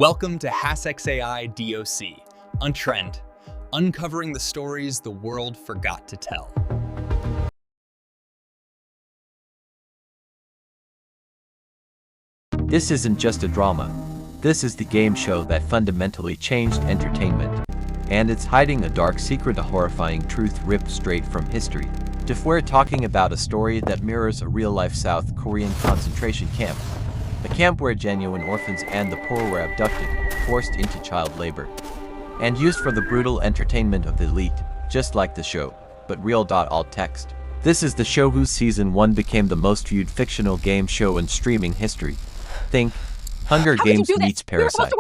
Welcome to HassXAI DOC, Untrend, uncovering the stories the world forgot to tell. This isn't just a drama. This is the game show that fundamentally changed entertainment. And it's hiding a dark secret, a horrifying truth ripped straight from history. We're talking about a story that mirrors a real-life South Korean concentration camp. A camp where genuine orphans and the poor were abducted, forced into child labor, and used for the brutal entertainment of the elite, just like the show, but real. Alt text. This is the show whose season 1 became the most viewed fictional game show in streaming history. Think Hunger Games meets Parasite.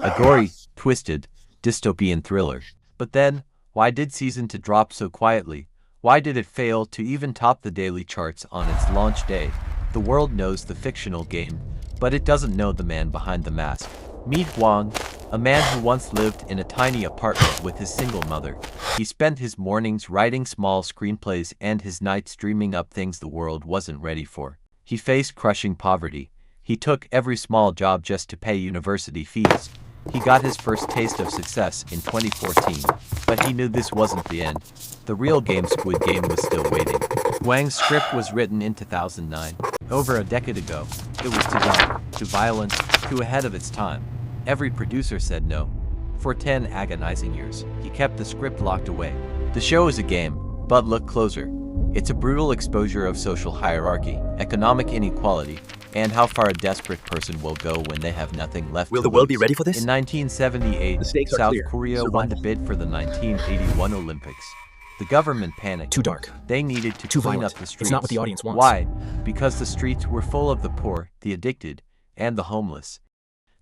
A gory, twisted, dystopian thriller. But then, why did season 2 drop so quietly? Why did it fail to even top the daily charts on its launch day? The world knows the fictional game, but it doesn't know the man behind the mask. Meet Hwang, a man who once lived in a tiny apartment with his single mother. He spent his mornings writing small screenplays and his nights dreaming up things the world wasn't ready for. He faced crushing poverty. He took every small job just to pay university fees. He got his first taste of success in 2014, but he knew this wasn't the end. The real game, Squid Game, was still waiting. Hwang's script was written in 2009, over a decade ago. It was too dark, too violent, too ahead of its time. Every producer said no. For 10 agonizing years, he kept the script locked away. The show is a game, but look closer. It's a brutal exposure of social hierarchy, economic inequality, and how far a desperate person will go when they have nothing left. Will the world be ready for this? In 1978, South Korea won the bid for the 1981 Olympics. The government panicked. Too dark. They needed to clean up the streets. It's not what the audience wants. Why? Because the streets were full of the poor, the addicted, and the homeless.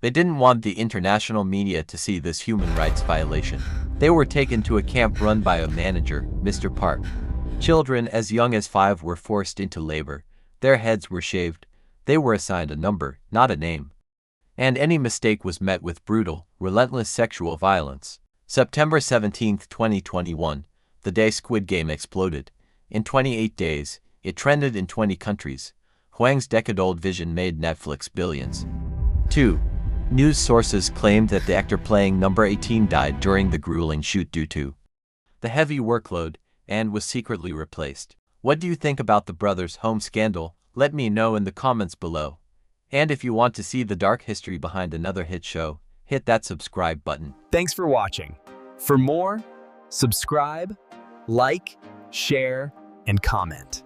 They didn't want the international media to see this human rights violation. They were taken to a camp run by a manager, Mr. Park. Children as young as 5 were forced into labor. Their heads were shaved. They were assigned a number, not a name. And any mistake was met with brutal, relentless sexual violence. September 17, 2021, the day Squid Game exploded. In 28 days, it trended in 20 countries. Hwang's decade-old vision made Netflix billions. 2. News sources claimed that the actor playing number 18 died during the grueling shoot due to the heavy workload and was secretly replaced. What do you think about the brothers' home scandal? Let me know in the comments below. And if you want to see the dark history behind another hit show, hit that subscribe button. Thanks for watching. For more, subscribe, like, share, and comment.